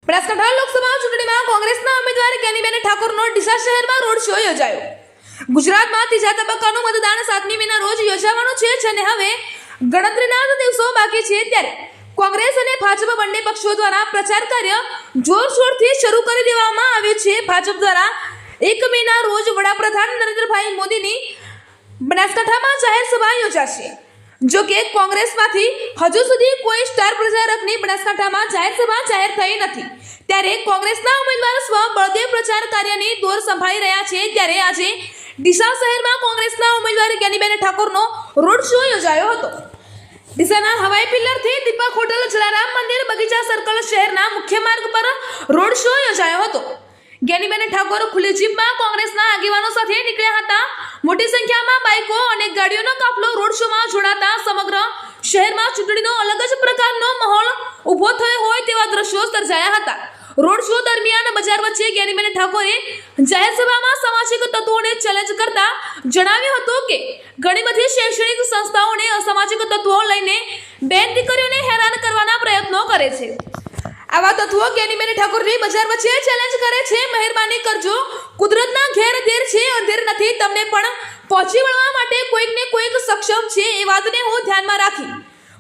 બનાસકાંઠા લોકસભા ચૂંટણીમાં કોંગ્રેસના ઉમેદવાર જ્ઞાનીબેન ઠાકોરનો ડીસા શહેરમાં રોડ શો યોજાયો। ગુજરાતમાં ત્રીજા તબક્કાનું મતદાન 7મી મેના રોજ યોજાવાનું છે, જેને હવે ગણતરીના દિવસો બાકી છે, ત્યારે કોંગ્રેસ અને ભાજપ બંને પક્ષો દ્વારા પ્રચાર કાર્ય જોરશોરથી શરૂ કરી દેવામાં આવ્યું છે। ભાજપ દ્વારા 1 મેના રોજ વડાપ્રધાન નરેન્દ્રભાઈ મોદીની બનાસકાંઠામાં જાહેર સભા યોજાશે। જો કે કોંગ્રેસમાંથી હજુ સુધી કોઈ સ્ટાર પ્રચારકની બનાસકાંઠામાં જાહેર સભા જાહેર થઈ નથી, ત્યારે કોંગ્રેસના ઉમેદવાર સ્વ બળદેવ પ્રચાર કાર્યની દોર સંભાળી રહ્યા છે। ત્યારે આજે ડીસા શહેરમાં કોંગ્રેસના ઉમેદવાર જ્ઞાનીબેન ઠાકોરનો રોડ શો યોજાયો હતો। ડીસાના હવાઈ પિલ્લરથી દીપક હોટલ, જલારામ મંદિર, બગીચા સર્કલ શહેરના મુખ્ય માર્ગ પર રોડ શો યોજાયો હતો। જ્ઞાનીબેન ઠાકોર ખુલ્લી જીપમાં કોંગ્રેસના આગેવાનો સાથે નીકળ્યા હતા। મોટી સંખ્યામાં બાઇકો અને ગાડીઓનો કાફલો રોડ શોમાં જોડાતા સમગ્ર શહેરમાં ચૂંટણીનો અલગ જ પ્રકારનો માહોલ ઊભો થયો હોય તેવા દ્રશ્યો સર્જાયા હતા। રોડ શો દરમિયાન બજાર વચ્ચે જ્ઞાનીબેન ઠાકોરે જાહેર સભામાં સામાજિક તત્વોને ચેલેન્જ કરતા જણાવ્યું હતું કે ઘણી બધી શૈક્ષણિક સંસ્થાઓને અસામાજિક તત્વો લઈને બેન દીકરીઓને હેરાન કરવાના પ્રયત્નો કરે છે। આવા તત્વો જ્ઞાનીબેન ઠાકોરની બજાર વચ્ચે ચેલેન્જ કરે છે। મહેરબાની કરજો, કુદરતના ઘેર દેર છે, અંધેર નથી, તમને પણ પહોંચી વળવા માટે કોઈક ને કોઈક સક્ષમ છે। એ વાતને હું ધ્યાનમાં રાખી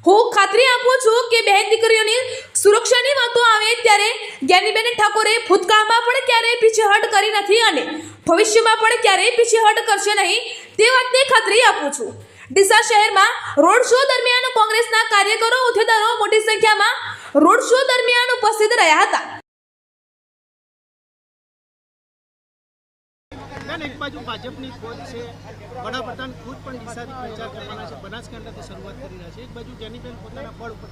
હું ખાતરી આપું છું કે બહેન દીકરીઓની સુરક્ષાની વાતો આવે ત્યારે જ્ઞાનીબેન ઠાકોરે ભૂતકાળમાં પણ ક્યારેય પીછેહટ કરી નથી અને ભવિષ્યમાં પણ ક્યારેય પીછેહટ કરશે નહીં, તે વાતની ખાતરી આપું છું। ડીસા શહેરમાં રોડ શો દરમિયાન કોંગ્રેસના કાર્યકરો, હોદ્દેદારો મોટી સંખ્યામાં રોડ શો દરમિયાન ઉપસ્થિત રહ્યા હતા। એક બાજુ ભાજપની ખોજ છે, વડાપ્રધાન ખુદ પણ ડીસાથી પ્રચાર કરવાના છે, બનાસકાંઠાથી શરૂઆત કરી રહ્યા છે। એક બાજુ જ્ઞાનીબેન પોતાના બળ ઉપર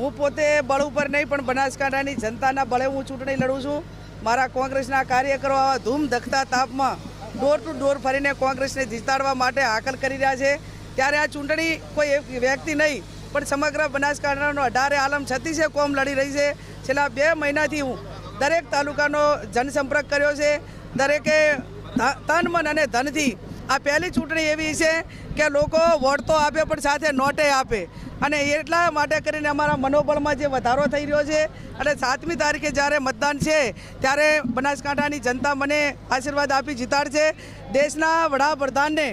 હું પોતે બળ ઉપર નહીં પણ બનાસકાંઠાની જનતાના બળે હું ચૂંટણી લડું છું। મારા કોંગ્રેસના કાર્યકરો આવા ધૂમ ધકતા તાપમાં ડોર ટુ ડોર ફરીને કોંગ્રેસને જીતાડવા માટે હાકલ કરી રહ્યા છે, ત્યારે આ ચૂંટણી કોઈ એક વ્યક્તિ નહીં પણ સમગ્ર બનાસકાંઠાનો 18 આલમ 36 કોમ લડી રહી છે। છેલ્લા 2 મહિનાથી હું દરેક તાલુકાનો જનસંપર્ક કર્યો છે, દરેકે તન મન અને ધનથી। આ પહેલી ચૂંટણી એવી છે કે લોકો વોટ તો આપે પણ સાથે નોટે આપે, અને એટલા માટે કરીને અમારા મનોબળમાં જે વધારો થઈ રહ્યો છે। અને 7મી તારીખે જ્યારે મતદાન છે ત્યારે બનાસકાંઠાની જનતા મને આશીર્વાદ આપી જીતાડશે। દેશના વડાપ્રધાનને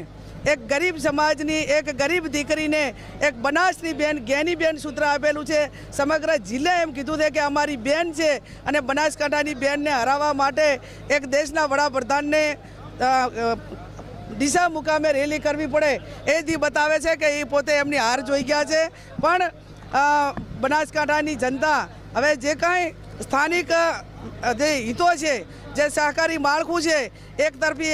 એક ગરીબ સમાજની, એક ગરીબ દીકરીને એક બનાસની બેન જ્ઞાનીબેન સૂત્ર આપેલું છે। સમગ્ર જિલ્લે એમ કીધું છે કે અમારી બેન છે, અને બનાસકાંઠાની બેનને હરાવવા માટે એક દેશના વડાપ્રધાનને ડીસા મુકામે રેલી કરવી પડે એ દી બતાવે છે કે એ પોતે એમની હાર જોઈ ગયા છે। પણ બનાસકાંઠાની જનતા હવે જે કાંઈ સ્થાનિક જે હિતો છે, જે સહકારી માળખું છે, એક તરફી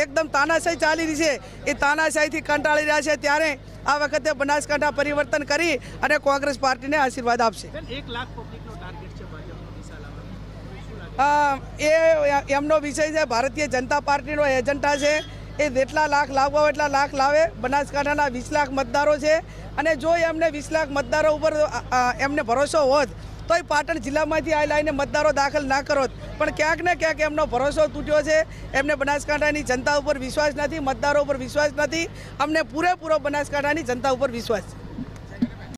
એકદમ તાનાશાહી ચાલી રહી છે, એ તાનાશાહીથી કંટાળી રહ્યા છે, ત્યારે આ વખતે બનાસકાંઠા પરિવર્તન કરી અને કોંગ્રેસ પાર્ટીને આશીર્વાદ આપશે। 1 લાખ પબ્લિકનો ટાર્ગેટ છે ભાજપનો ડીસા એ એમનો વિષય છે, ભારતીય જનતા પાર્ટીનો એજન્ડા છે। એ જેટલા લાખ લાવવા હોય એટલા લાખ લાવે। બનાસકાંઠાના 20 લાખ મતદારો છે, અને જો એમને 20 લાખ મતદારો ઉપર એમને ભરોસો હોત તો એ પાટણ જિલ્લામાંથી આ લાઈને મતદારો દાખલ ના કરોત, પણ ક્યાંક ને ક્યાંક એમનો ભરોસો તૂટ્યો છે। એમને બનાસકાંઠાની જનતા ઉપર વિશ્વાસ નથી, મતદારો ઉપર વિશ્વાસ નથી। અમને પૂરેપૂરો બનાસકાંઠાની જનતા ઉપર વિશ્વાસ છે।